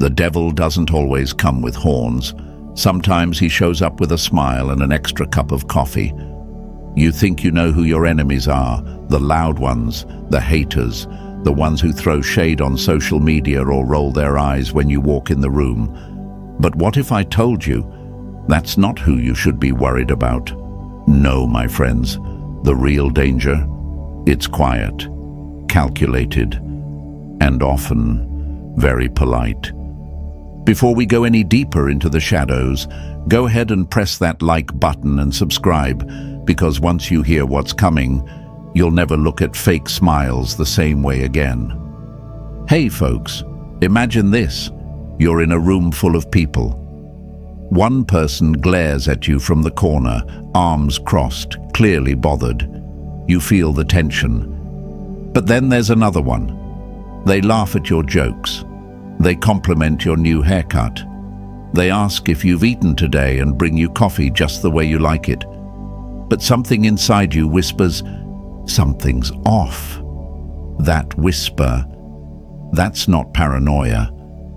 The devil doesn't always come with horns. Sometimes he shows up with a smile and an extra cup of coffee. You think you know who your enemies are, the loud ones, the haters, the ones who throw shade on social media or roll their eyes when you walk in the room. But what if I told you that's not who you should be worried about? No, my friends, the real danger, it's quiet, calculated, and often very polite. Before we go any deeper into the shadows, go ahead and press that like button and subscribe, because once you hear what's coming, you'll never look at fake smiles the same way again. Hey folks, imagine this. You're in a room full of people. One person glares at you from the corner, arms crossed, clearly bothered. You feel the tension. But then there's another one. They laugh at your jokes. They compliment your new haircut. They ask if you've eaten today and bring you coffee just the way you like it. But something inside you whispers, something's off. That whisper, that's not paranoia.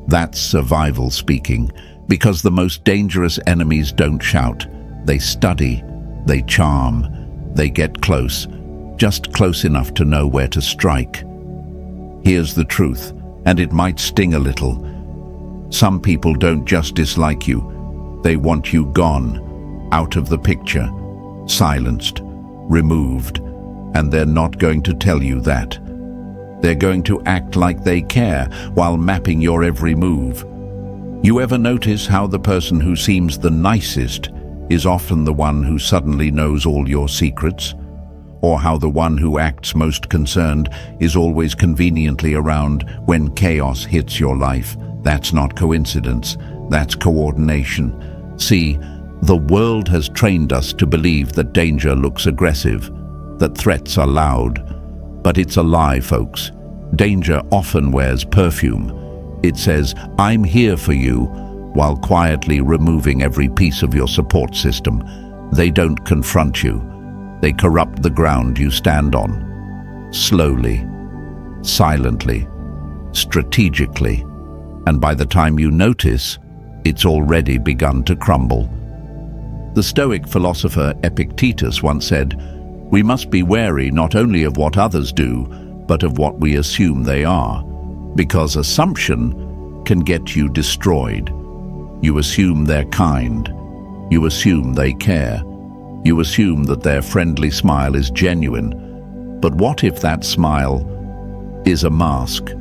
That's survival speaking, because the most dangerous enemies don't shout. They study, they charm, they get close, just close enough to know where to strike. Here's the truth, and it might sting a little. Some people don't just dislike you, they want you gone, out of the picture, silenced, removed, and they're not going to tell you that. They're going to act like they care while mapping your every move. You ever notice how the person who seems the nicest is often the one who suddenly knows all your secrets? Or how the one who acts most concerned is always conveniently around when chaos hits your life? That's not coincidence, that's coordination. See, the world has trained us to believe that danger looks aggressive, that threats are loud. But it's a lie, folks. Danger often wears perfume. It says, I'm here for you, while quietly removing every piece of your support system. They don't confront you. They corrupt the ground you stand on. Slowly, silently, strategically. And by the time you notice, it's already begun to crumble. The Stoic philosopher Epictetus once said, we must be wary not only of what others do, but of what we assume they are, because assumption can get you destroyed. You assume they're kind. You assume they care. You assume that their friendly smile is genuine. But what if that smile is a mask?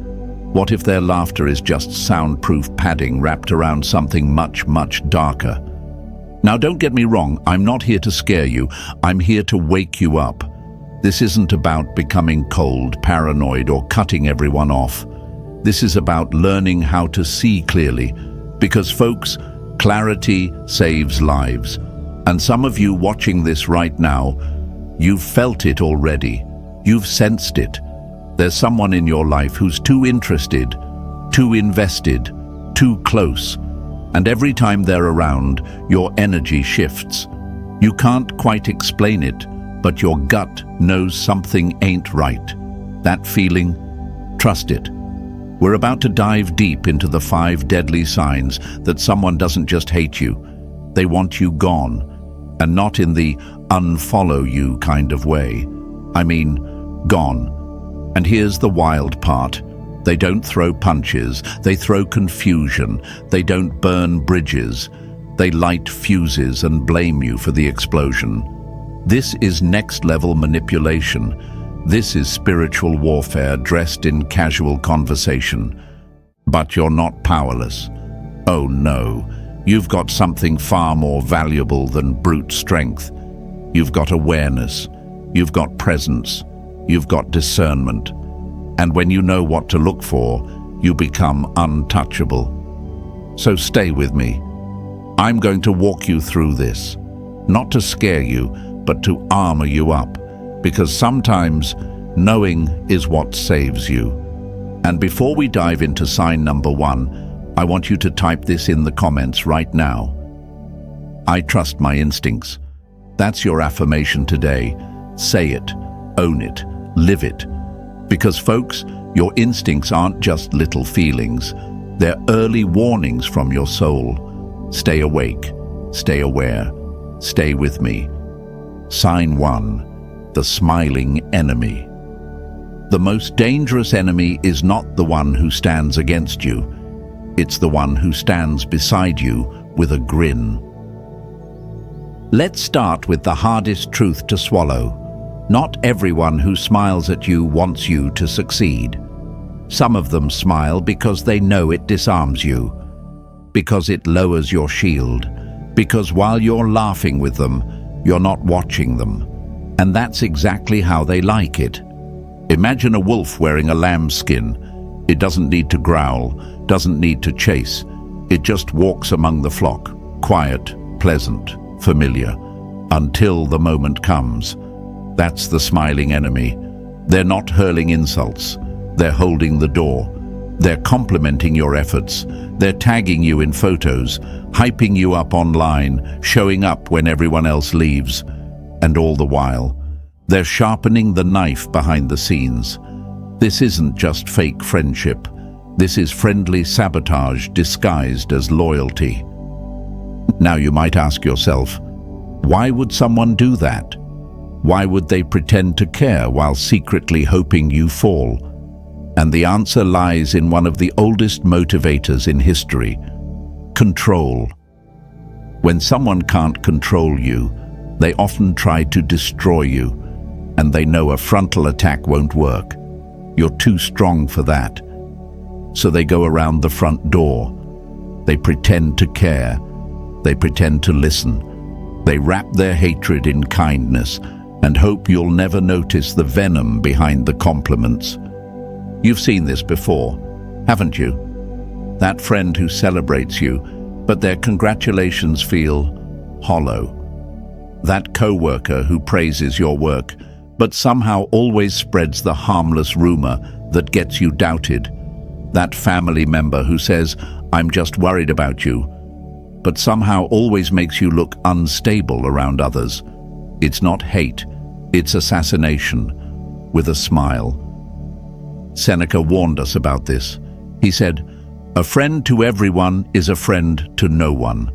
What if their laughter is just soundproof padding wrapped around something much, much darker? Now, don't get me wrong, I'm not here to scare you. I'm here to wake you up. This isn't about becoming cold, paranoid, or cutting everyone off. This is about learning how to see clearly. Because, folks, clarity saves lives. And some of you watching this right now, you've felt it already. You've sensed it. There's someone in your life who's too interested, too invested, too close. And every time they're around, your energy shifts. You can't quite explain it, but your gut knows something ain't right. That feeling, trust it. We're about to dive deep into the 5 deadly signs that someone doesn't just hate you. They want you gone, and not in the unfollow you kind of way. I mean, gone. And here's the wild part. They don't throw punches, they throw confusion, they don't burn bridges, they light fuses and blame you for the explosion. This is next-level manipulation. This is spiritual warfare dressed in casual conversation. But you're not powerless. Oh no, you've got something far more valuable than brute strength. You've got awareness, you've got presence, you've got discernment. And when you know what to look for, you become untouchable. So stay with me. I'm going to walk you through this, not to scare you, but to armor you up, because sometimes knowing is what saves you. And before we dive into sign number 1, I want you to type this in the comments right now. I trust my instincts. That's your affirmation today. Say it, own it, live it. Because folks, your instincts aren't just little feelings. They're early warnings from your soul. Stay awake, stay aware, stay with me. Sign 1. The smiling enemy. The most dangerous enemy is not the one who stands against you. It's the one who stands beside you with a grin. Let's start with the hardest truth to swallow. Not everyone who smiles at you wants you to succeed. Some of them smile because they know it disarms you, because it lowers your shield, because while you're laughing with them, you're not watching them. And that's exactly how they like it. Imagine a wolf wearing a lamb's skin. It doesn't need to growl, doesn't need to chase. It just walks among the flock, quiet, pleasant, familiar, until the moment comes. That's the smiling enemy. They're not hurling insults. They're holding the door. They're complimenting your efforts. They're tagging you in photos, hyping you up online, showing up when everyone else leaves. And all the while, they're sharpening the knife behind the scenes. This isn't just fake friendship. This is friendly sabotage disguised as loyalty. Now you might ask yourself, why would someone do that? Why would they pretend to care while secretly hoping you fall? And the answer lies in one of the oldest motivators in history: control. When someone can't control you, they often try to destroy you, and they know a frontal attack won't work. You're too strong for that. So they go around the front door. They pretend to care. They pretend to listen. They wrap their hatred in kindness and hope you'll never notice the venom behind the compliments. You've seen this before, haven't you? That friend who celebrates you, but their congratulations feel hollow. That co-worker who praises your work, but somehow always spreads the harmless rumor that gets you doubted. That family member who says, "I'm just worried about you," but somehow always makes you look unstable around others. It's not hate, it's assassination, with a smile. Seneca warned us about this. He said, "A friend to everyone is a friend to no one."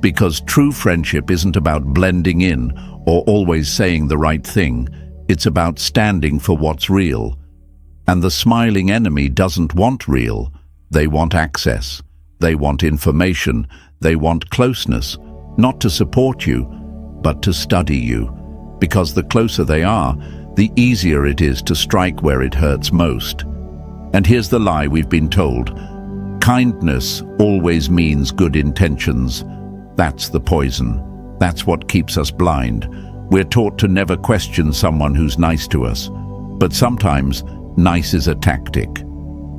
Because true friendship isn't about blending in or always saying the right thing. It's about standing for what's real. And the smiling enemy doesn't want real. They want access. They want information. They want closeness, not to support you, but to study you. Because the closer they are, the easier it is to strike where it hurts most. And here's the lie we've been told. Kindness always means good intentions. That's the poison. That's what keeps us blind. We're taught to never question someone who's nice to us. But sometimes, nice is a tactic.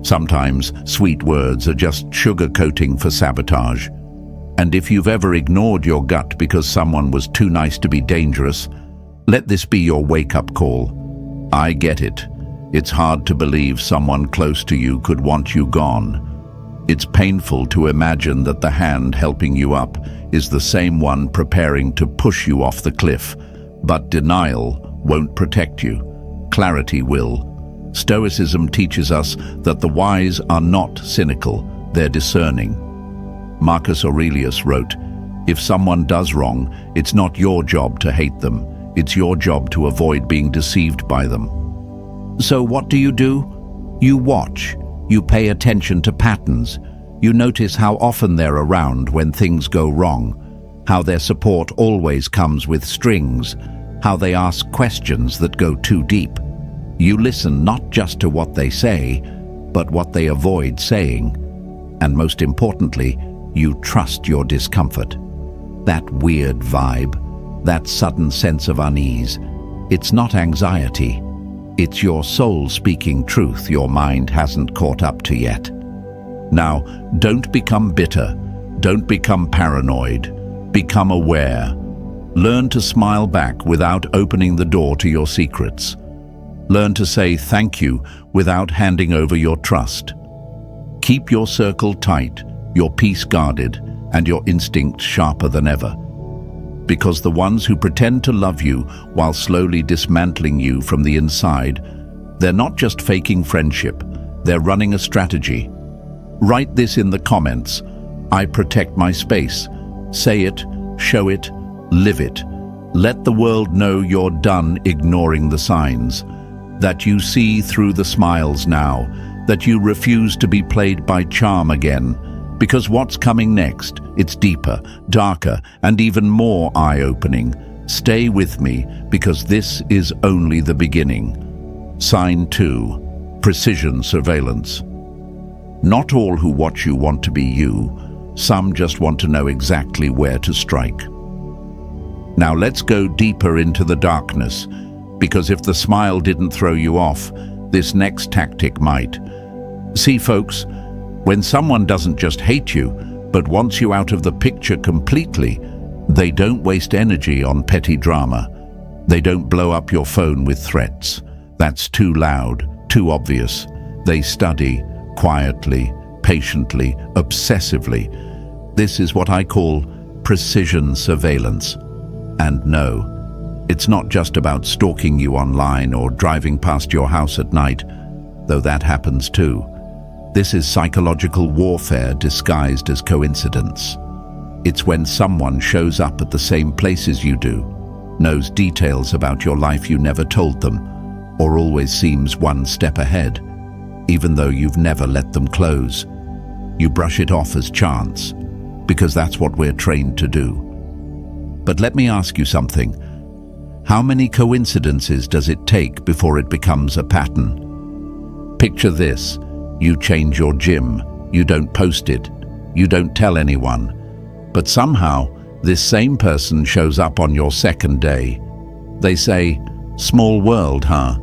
Sometimes, sweet words are just sugarcoating for sabotage. And if you've ever ignored your gut because someone was too nice to be dangerous, let this be your wake-up call. I get it. It's hard to believe someone close to you could want you gone. It's painful to imagine that the hand helping you up is the same one preparing to push you off the cliff. But denial won't protect you. Clarity will. Stoicism teaches us that the wise are not cynical, they're discerning. Marcus Aurelius wrote, "If someone does wrong, it's not your job to hate them. It's your job to avoid being deceived by them." So what do? You watch. You pay attention to patterns. You notice how often they're around when things go wrong, how their support always comes with strings, how they ask questions that go too deep. You listen not just to what they say, but what they avoid saying. And most importantly, you trust your discomfort. That weird vibe, that sudden sense of unease, it's not anxiety. It's your soul speaking truth your mind hasn't caught up to yet. Now, don't become bitter. Don't become paranoid. Become aware. Learn to smile back without opening the door to your secrets. Learn to say thank you without handing over your trust. Keep your circle tight, your peace guarded, and your instincts sharper than ever. Because the ones who pretend to love you while slowly dismantling you from the inside, they're not just faking friendship, they're running a strategy. Write this in the comments. I protect my space. Say it, show it, live it. Let the world know you're done ignoring the signs, that you see through the smiles now, that you refuse to be played by charm again. Because what's coming next, it's deeper, darker, and even more eye-opening. Stay with me, because this is only the beginning. Sign 2. Precision surveillance. Not all who watch you want to be you. Some just want to know exactly where to strike. Now let's go deeper into the darkness, because if the smile didn't throw you off, this next tactic might. See, folks, when someone doesn't just hate you, but wants you out of the picture completely, they don't waste energy on petty drama. They don't blow up your phone with threats. That's too loud, too obvious. They study, quietly, patiently, obsessively. This is what I call precision surveillance. And no, it's not just about stalking you online or driving past your house at night, though that happens too. This is psychological warfare disguised as coincidence. It's when someone shows up at the same place as you do, knows details about your life you never told them, or always seems one step ahead, even though you've never let them close. You brush it off as chance, because that's what we're trained to do. But let me ask you something. How many coincidences does it take before it becomes a pattern? Picture this. You change your gym. You don't post it. You don't tell anyone. But somehow, this same person shows up on your second day. They say, "Small world, huh?"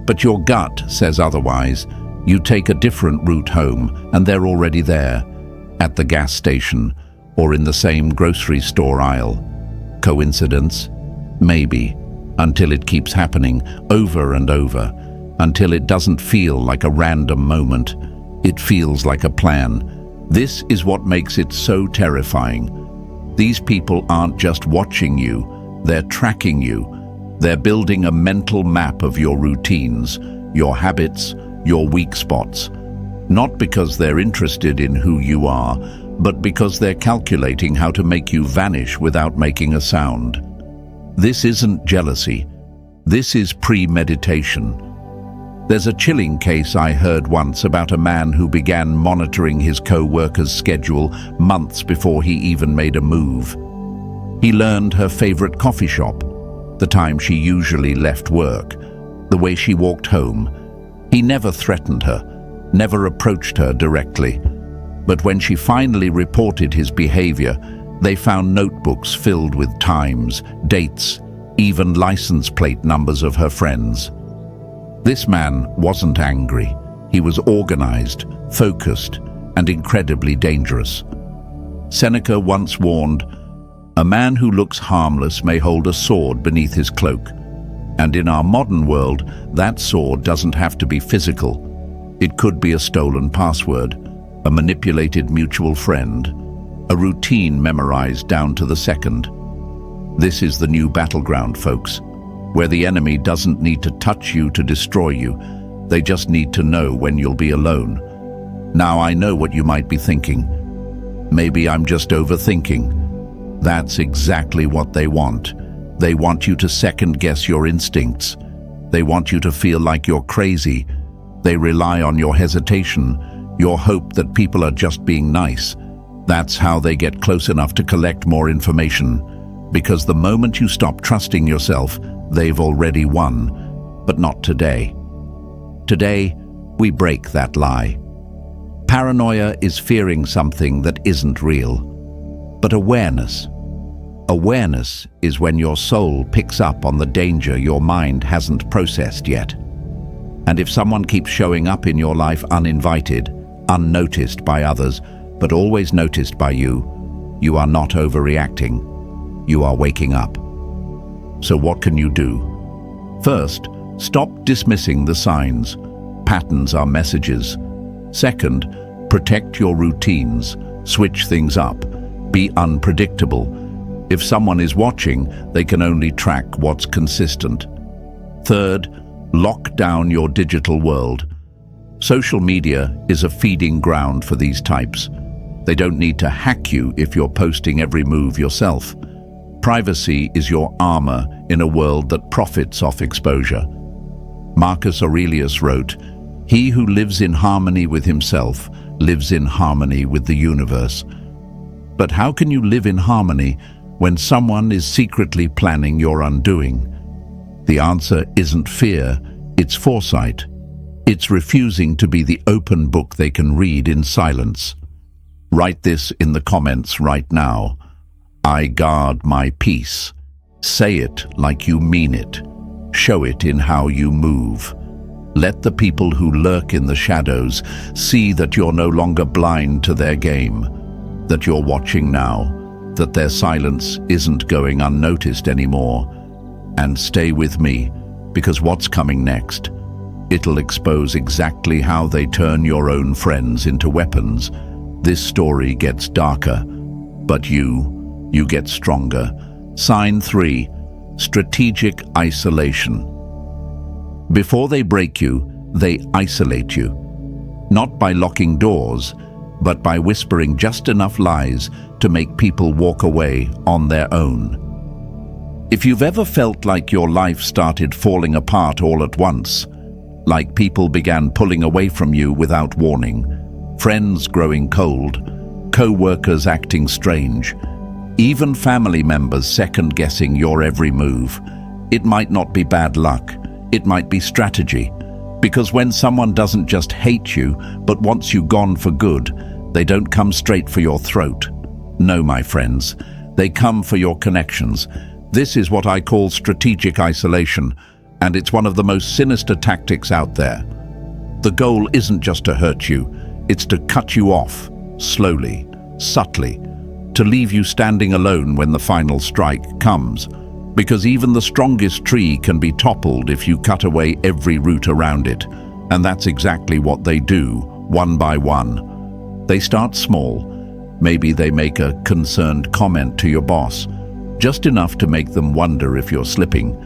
But your gut says otherwise. You take a different route home, and they're already there, at the gas station, or in the same grocery store aisle. Coincidence? Maybe, until it keeps happening over and over, until it doesn't feel like a random moment. It feels like a plan. This is what makes it so terrifying. These people aren't just watching you, they're tracking you. They're building a mental map of your routines, your habits, your weak spots. Not because they're interested in who you are, but because they're calculating how to make you vanish without making a sound. This isn't jealousy. This is premeditation. There's a chilling case I heard once about a man who began monitoring his co-worker's schedule months before he even made a move. He learned her favorite coffee shop, the time she usually left work, the way she walked home. He never threatened her, never approached her directly. But when she finally reported his behavior, they found notebooks filled with times, dates, even license plate numbers of her friends. This man wasn't angry. He was organized, focused, and incredibly dangerous. Seneca once warned, "A man who looks harmless may hold a sword beneath his cloak." And in our modern world, that sword doesn't have to be physical. It could be a stolen password, a manipulated mutual friend, a routine memorized down to the second. This is the new battleground, folks, where the enemy doesn't need to touch you to destroy you. They just need to know when you'll be alone. Now I know what you might be thinking. Maybe I'm just overthinking. That's exactly what they want. They want you to second-guess your instincts. They want you to feel like you're crazy. They rely on your hesitation, your hope that people are just being nice. That's how they get close enough to collect more information. Because the moment you stop trusting yourself, they've already won. But not today. Today, we break that lie. Paranoia is fearing something that isn't real. But awareness is when your soul picks up on the danger your mind hasn't processed yet. And if someone keeps showing up in your life uninvited, unnoticed by others, but always noticed by you, you are not overreacting. You are waking up. So what can you do? First, stop dismissing the signs. Patterns are messages. Second, protect your routines. Switch things up. Be unpredictable. If someone is watching, they can only track what's consistent. Third, lock down your digital world. Social media is a feeding ground for these types. They don't need to hack you if you're posting every move yourself. Privacy is your armor in a world that profits off exposure. Marcus Aurelius wrote, "He who lives in harmony with himself lives in harmony with the universe." But how can you live in harmony when someone is secretly planning your undoing? The answer isn't fear, it's foresight. It's refusing to be the open book they can read in silence. Write this in the comments right now. I guard my peace. Say it like you mean it. Show it in how you move. Let the people who lurk in the shadows see that you're no longer blind to their game, that you're watching now, that their silence isn't going unnoticed anymore. And stay with me, because what's coming next? It'll expose exactly how they turn your own friends into weapons. This story gets darker, but you get stronger. Sign 3, strategic isolation. Before they break you, they isolate you. Not by locking doors, but by whispering just enough lies to make people walk away on their own. If you've ever felt like your life started falling apart all at once, like people began pulling away from you without warning, friends growing cold, co-workers acting strange, even family members second-guessing your every move, it might not be bad luck, it might be strategy. Because when someone doesn't just hate you, but wants you gone for good, they don't come straight for your throat. No, my friends, they come for your connections. This is what I call strategic isolation, and it's one of the most sinister tactics out there. The goal isn't just to hurt you, it's to cut you off, slowly, subtly, to leave you standing alone when the final strike comes. Because even the strongest tree can be toppled if you cut away every root around it. And that's exactly what they do, one by one. They start small. Maybe they make a concerned comment to your boss, just enough to make them wonder if you're slipping.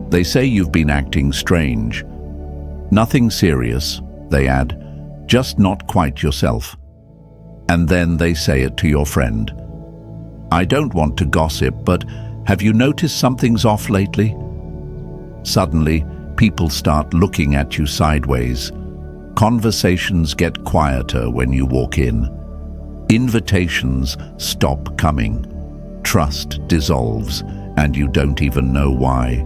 They say you've been acting strange. Nothing serious, they add, just not quite yourself. And then they say it to your friend. I don't want to gossip, but have you noticed something's off lately? Suddenly, people start looking at you sideways. Conversations get quieter when you walk in. Invitations stop coming. Trust dissolves, and you don't even know why.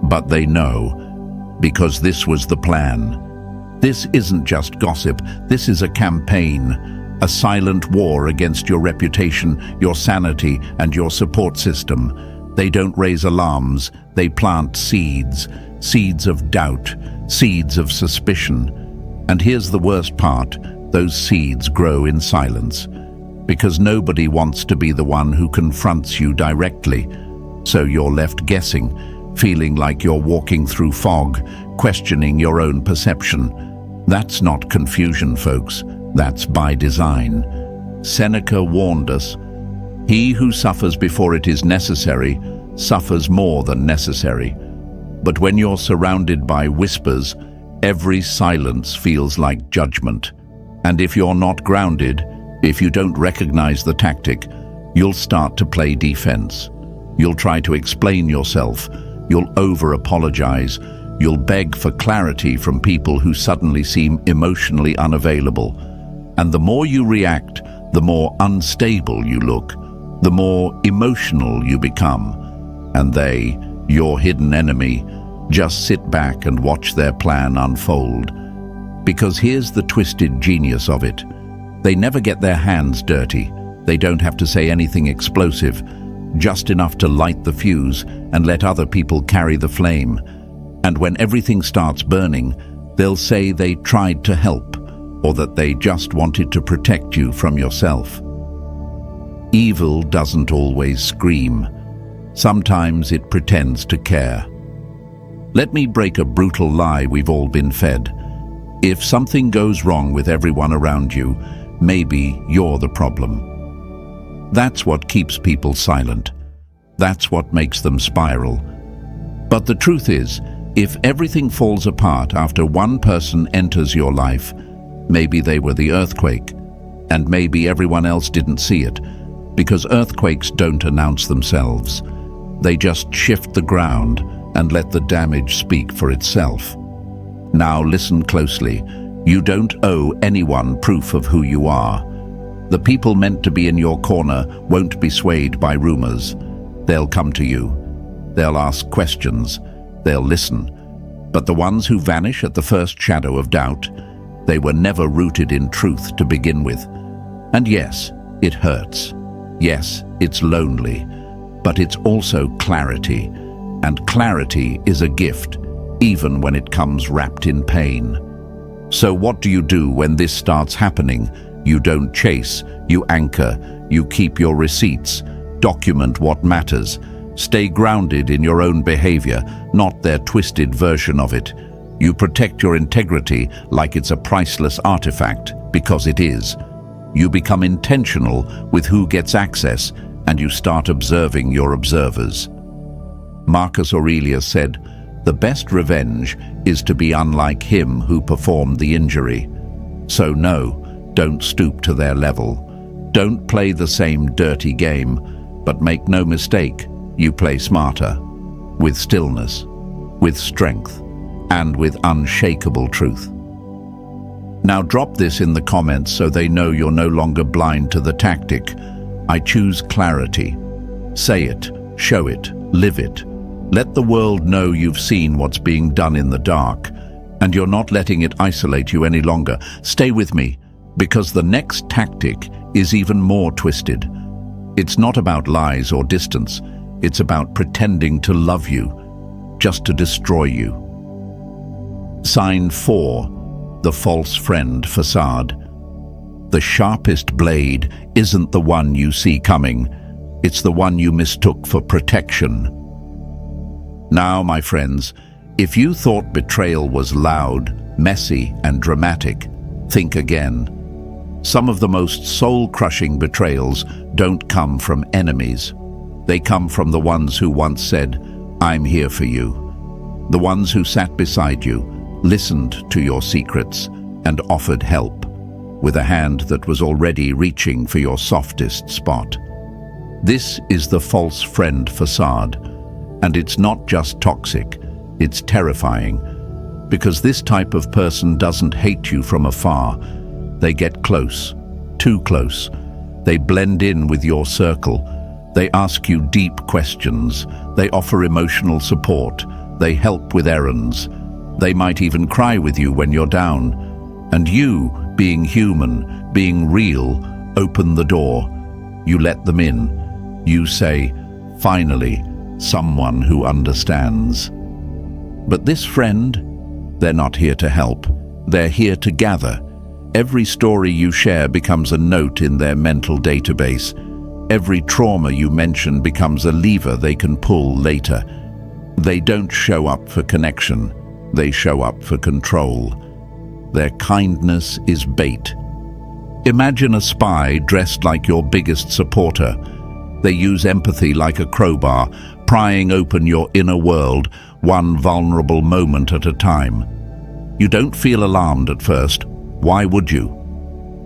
But they know, because this was the plan. This isn't just gossip, this is a campaign. A silent war against your reputation, your sanity, and your support system. They don't raise alarms, they plant seeds. Seeds of doubt, seeds of suspicion. And here's the worst part, those seeds grow in silence. Because nobody wants to be the one who confronts you directly. So you're left guessing, feeling like you're walking through fog, questioning your own perception. That's not confusion, folks. That's by design. Seneca warned us, he who suffers before it is necessary suffers more than necessary. But when you're surrounded by whispers, every silence feels like judgment. And if you're not grounded, if you don't recognize the tactic, you'll start to play defense. You'll try to explain yourself. You'll over-apologize. You'll beg for clarity from people who suddenly seem emotionally unavailable. And the more you react, the more unstable you look, the more emotional you become. And they, your hidden enemy, just sit back and watch their plan unfold. Because here's the twisted genius of it. They never get their hands dirty. They don't have to say anything explosive, just enough to light the fuse and let other people carry the flame. And when everything starts burning, they'll say they tried to help, or that they just wanted to protect you from yourself. Evil doesn't always scream. Sometimes it pretends to care. Let me break a brutal lie we've all been fed. If something goes wrong with everyone around you, maybe you're the problem. That's what keeps people silent. That's what makes them spiral. But the truth is, If everything falls apart after one person enters your life, maybe they were the earthquake, and maybe everyone else didn't see it, because earthquakes don't announce themselves. They just shift the ground and let the damage speak for itself. Now listen closely. You don't owe anyone proof of who you are. The people meant to be in your corner won't be swayed by rumors. They'll come to you. They'll ask questions. They'll listen. But the ones who vanish at the first shadow of doubt, they were never rooted in truth to begin with. And yes, it hurts. Yes, it's lonely. But it's also clarity. And clarity is a gift, even when it comes wrapped in pain. So what do you do when this starts happening? You don't chase, you anchor, you keep your receipts, document what matters. Stay grounded in your own behavior, not their twisted version of it. You protect your integrity like it's a priceless artifact, because it is. You become intentional with who gets access, and you start observing your observers. Marcus Aurelius said, "The best revenge is to be unlike him who performed the injury." So no, don't stoop to their level. Don't play the same dirty game, but make no mistake, you play smarter, with stillness, with strength, and with unshakable truth. Now drop this in the comments so they know you're no longer blind to the tactic. I choose clarity. Say it, show it, live it. Let the world know you've seen what's being done in the dark, and you're not letting it isolate you any longer. Stay with me, because the next tactic is even more twisted. It's not about lies or distance. It's about pretending to love you, just to destroy you. Sign 4, the false friend facade. The sharpest blade isn't the one you see coming. It's the one you mistook for protection. Now, my friends, if you thought betrayal was loud, messy, and dramatic, think again. Some of the most soul-crushing betrayals don't come from enemies. They come from the ones who once said, "I'm here for you." The ones who sat beside you, listened to your secrets, and offered help, with a hand that was already reaching for your softest spot. This is the false friend facade, and it's not just toxic, it's terrifying, because this type of person doesn't hate you from afar. They get close, too close. They blend in with your circle. They ask you deep questions. They offer emotional support. They help with errands. They might even cry with you when you're down. And you, being human, being real, open the door. You let them in. You say, "Finally, someone who understands." But this friend, they're not here to help. They're here to gather. Every story you share becomes a note in their mental database. Every trauma you mention becomes a lever they can pull later. They don't show up for connection. They show up for control. Their kindness is bait. Imagine a spy dressed like your biggest supporter. They use empathy like a crowbar, prying open your inner world, one vulnerable moment at a time. You don't feel alarmed at first. Why would you?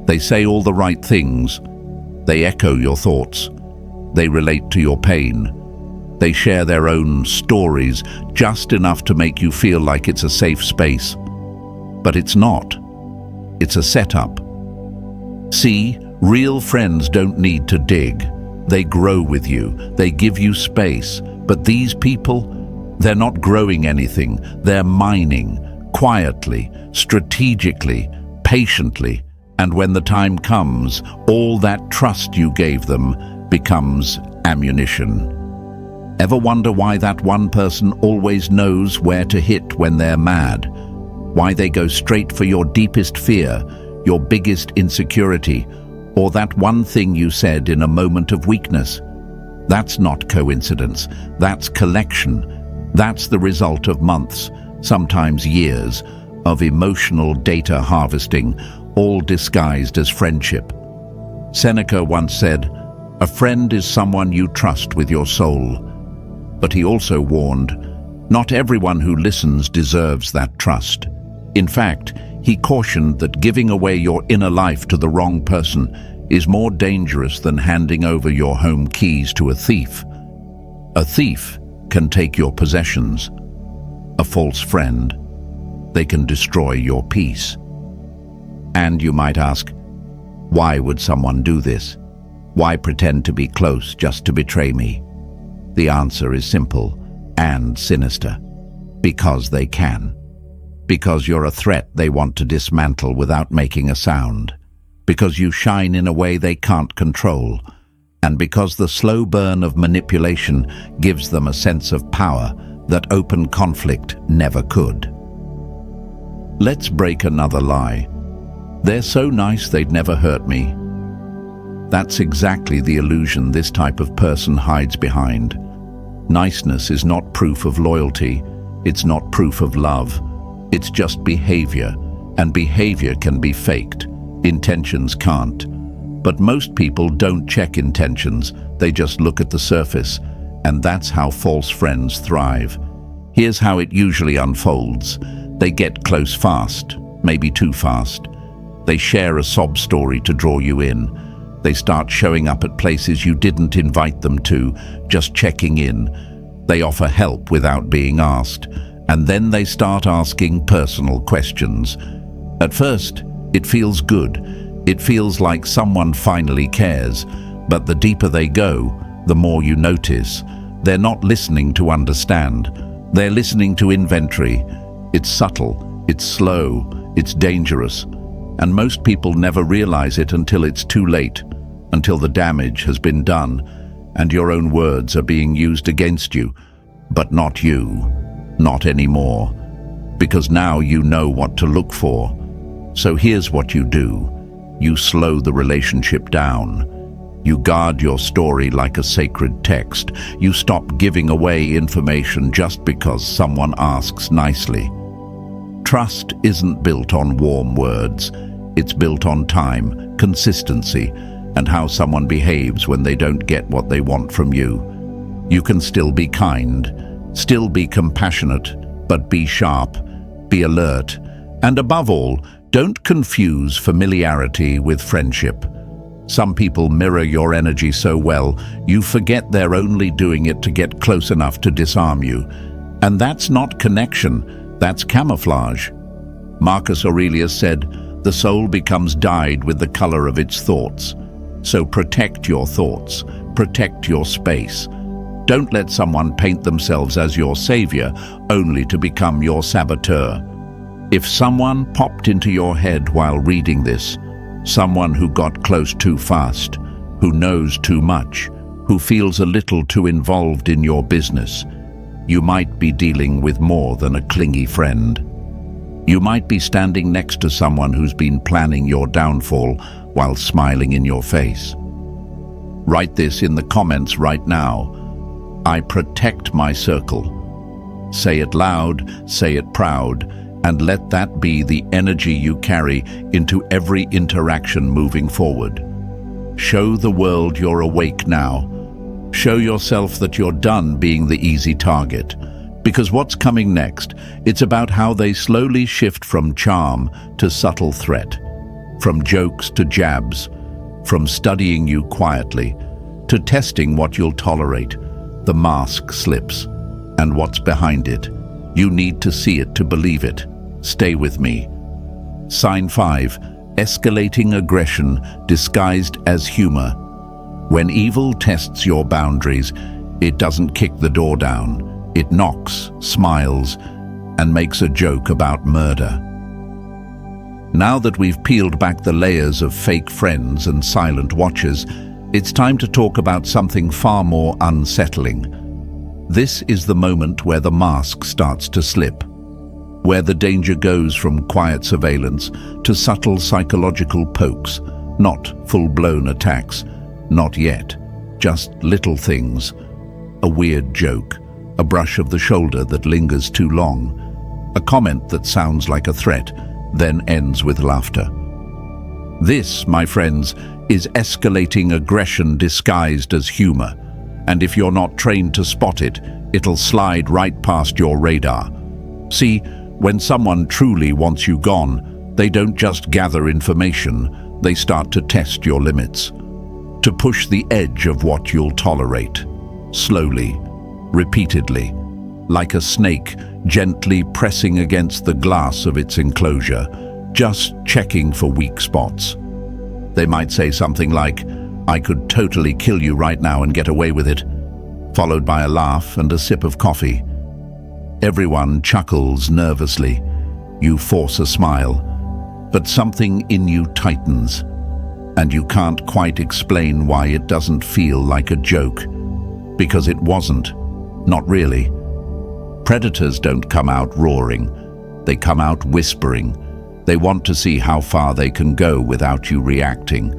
They say all the right things. They echo your thoughts. They relate to your pain. They share their own stories, just enough to make you feel like it's a safe space. But it's not. It's a setup. See, real friends don't need to dig. They grow with you. They give you space. But these people, they're not growing anything. They're mining, quietly, strategically, patiently. And when the time comes, all that trust you gave them becomes ammunition. Ever wonder why that one person always knows where to hit when they're mad? Why they go straight for your deepest fear, your biggest insecurity, or that one thing you said in a moment of weakness? That's not coincidence. That's collection. That's the result of months, sometimes years, of emotional data harvesting, all disguised as friendship. Seneca once said, "A friend is someone you trust with your soul." But he also warned, Not everyone who listens deserves that trust. In fact, he cautioned that giving away your inner life to the wrong person is more dangerous than handing over your home keys to a thief. A thief can take your possessions. A false friend, they can destroy your peace. And you might ask, why would someone do this? Why pretend to be close just to betray me? The answer is simple and sinister. Because they can. Because you're a threat they want to dismantle without making a sound. Because you shine in a way they can't control. And because the slow burn of manipulation gives them a sense of power that open conflict never could. Let's break another lie. They're so nice they'd never hurt me. That's exactly the illusion this type of person hides behind. Niceness is not proof of loyalty. It's not proof of love. It's just behavior, and behavior can be faked. Intentions can't. But most people don't check intentions, they just look at the surface, and that's how false friends thrive. Here's how it usually unfolds. They get close fast, maybe too fast. They share a sob story to draw you in. They start showing up at places you didn't invite them to, just checking in. They offer help without being asked, and then they start asking personal questions. At first, it feels good. It feels like someone finally cares, but the deeper they go, the more you notice. They're not listening to understand. They're listening to inventory. It's subtle, it's slow, it's dangerous, and most people never realize it until it's too late, until the damage has been done, and your own words are being used against you. But not you, not anymore, because now you know what to look for. So here's what you do. You slow the relationship down. You guard your story like a sacred text. You stop giving away information just because someone asks nicely. Trust isn't built on warm words. It's built on time, consistency, and how someone behaves when they don't get what they want from you. You can still be kind, still be compassionate, but be sharp, be alert, and above all, don't confuse familiarity with friendship. Some people mirror your energy so well, you forget they're only doing it to get close enough to disarm you. And that's not connection, that's camouflage. Marcus Aurelius said, "The soul becomes dyed with the color of its thoughts." So protect your thoughts, protect your space. Don't let someone paint themselves as your savior only to become your saboteur. If someone popped into your head while reading this, someone who got close too fast, who knows too much, who feels a little too involved in your business, you might be dealing with more than a clingy friend. You might be standing next to someone who's been planning your downfall while smiling in your face. Write this in the comments right now. I protect my circle. Say it loud, say it proud, and let that be the energy you carry into every interaction moving forward. Show the world you're awake now. Show yourself that you're done being the easy target. Because what's coming next, it's about how they slowly shift from charm to subtle threat, from jokes to jabs, from studying you quietly to testing what you'll tolerate. The mask slips, and what's behind it? You need to see it to believe it. Stay with me. Sign 5. Escalating aggression disguised as humor. When evil tests your boundaries, it doesn't kick the door down. It knocks, smiles, and makes a joke about murder. Now that we've peeled back the layers of fake friends and silent watchers, it's time to talk about something far more unsettling. This is the moment where the mask starts to slip, where the danger goes from quiet surveillance to subtle psychological pokes, not full-blown attacks, not yet, just little things. A weird joke, a brush of the shoulder that lingers too long, a comment that sounds like a threat, then ends with laughter. This, my friends, is escalating aggression disguised as humor. And if you're not trained to spot it, It'll slide right past your radar. See, when someone truly wants you gone, they don't just gather information, they start to test your limits, to push the edge of what you'll tolerate, slowly, repeatedly, like a snake gently pressing against the glass of its enclosure, just checking for weak spots. They might say something like, "I could totally kill you right now and get away with it," followed by a laugh and a sip of coffee. Everyone chuckles nervously. You force a smile, but something in you tightens, and you can't quite explain why it doesn't feel like a joke, because it wasn't, not really. Predators don't come out roaring, they come out whispering. They want to see how far they can go without you reacting.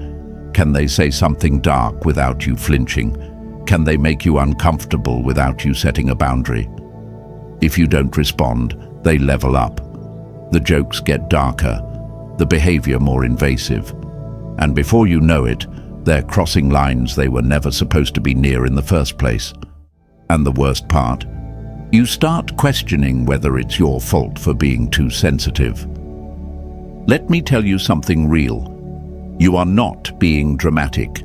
Can they say something dark without you flinching? Can they make you uncomfortable without you setting a boundary? If you don't respond, they level up. The jokes get darker, the behavior more invasive. And before you know it, they're crossing lines they were never supposed to be near in the first place. And the worst part? You start questioning whether it's your fault for being too sensitive. Let me tell you something real. You are not being dramatic.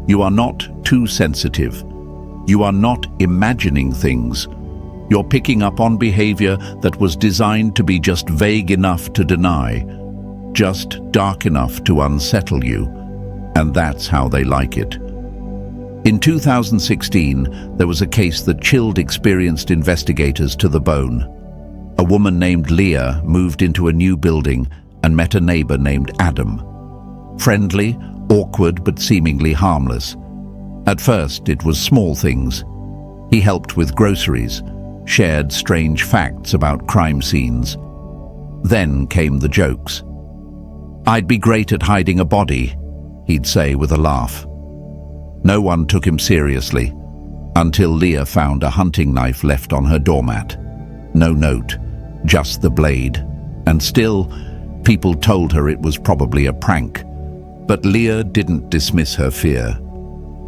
You are not too sensitive. You are not imagining things. You're picking up on behavior that was designed to be just vague enough to deny, just dark enough to unsettle you. And that's how they like it. In 2016, there was a case that chilled experienced investigators to the bone. A woman named Leah moved into a new building and met a neighbor named Adam. Friendly, awkward, but seemingly harmless. At first, it was small things. He helped with groceries, shared strange facts about crime scenes. Then came the jokes. "I'd be great at hiding a body," he'd say with a laugh. No one took him seriously, until Leah found a hunting knife left on her doormat. No note, just the blade. And still, people told her it was probably a prank. But Leah didn't dismiss her fear.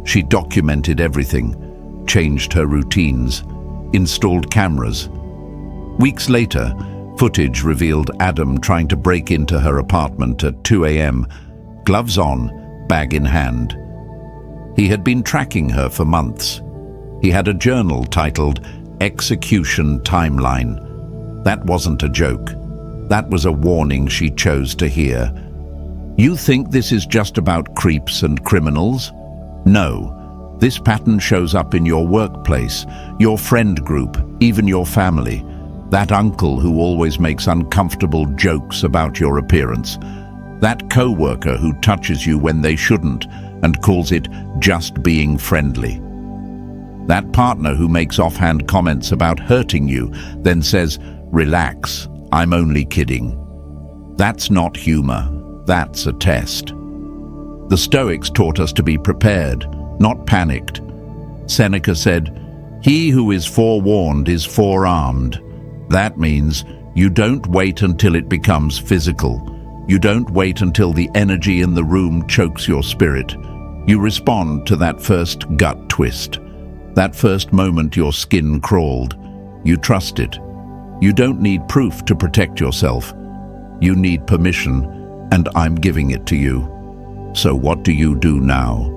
She documented everything, changed her routines, installed cameras. Weeks later, footage revealed Adam trying to break into her apartment at 2 a.m., gloves on, bag in hand. He had been tracking her for months. He had a journal titled Execution Timeline. That wasn't a joke. That was a warning she chose to hear. You think this is just about creeps and criminals? No. This pattern shows up in your workplace, your friend group, even your family. That uncle who always makes uncomfortable jokes about your appearance. That co-worker who touches you when they shouldn't and calls it just being friendly. That partner who makes offhand comments about hurting you, then says, "Relax, I'm only kidding." That's not humor, that's a test. The Stoics taught us to be prepared, not panicked. Seneca said, "He who is forewarned is forarmed." That means you don't wait until it becomes physical. You don't wait until the energy in the room chokes your spirit. You respond to that first gut twist, that first moment your skin crawled. You trust it. You don't need proof to protect yourself. You need permission, and I'm giving it to you. So what do you do now?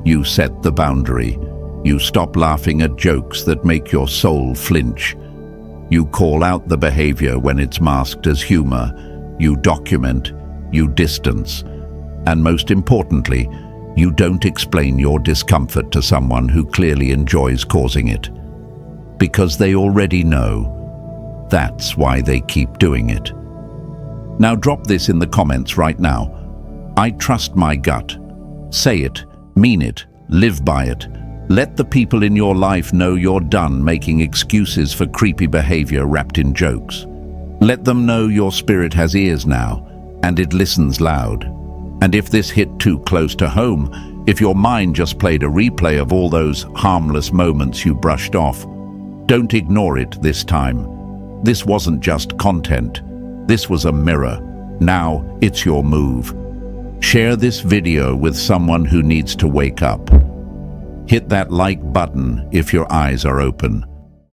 You set the boundary. You stop laughing at jokes that make your soul flinch. You call out the behavior when it's masked as humor. You document. You distance. And most importantly, you don't explain your discomfort to someone who clearly enjoys causing it. Because they already know. That's why they keep doing it. Now drop this in the comments right now. I trust my gut. Say it, mean it, live by it. Let the people in your life know you're done making excuses for creepy behavior wrapped in jokes. Let them know your spirit has ears now, and it listens loud. And if this hit too close to home, if your mind just played a replay of all those harmless moments you brushed off, don't ignore it this time. This wasn't just content. This was a mirror. Now it's your move. Share this video with someone who needs to wake up. Hit that like button if your eyes are open.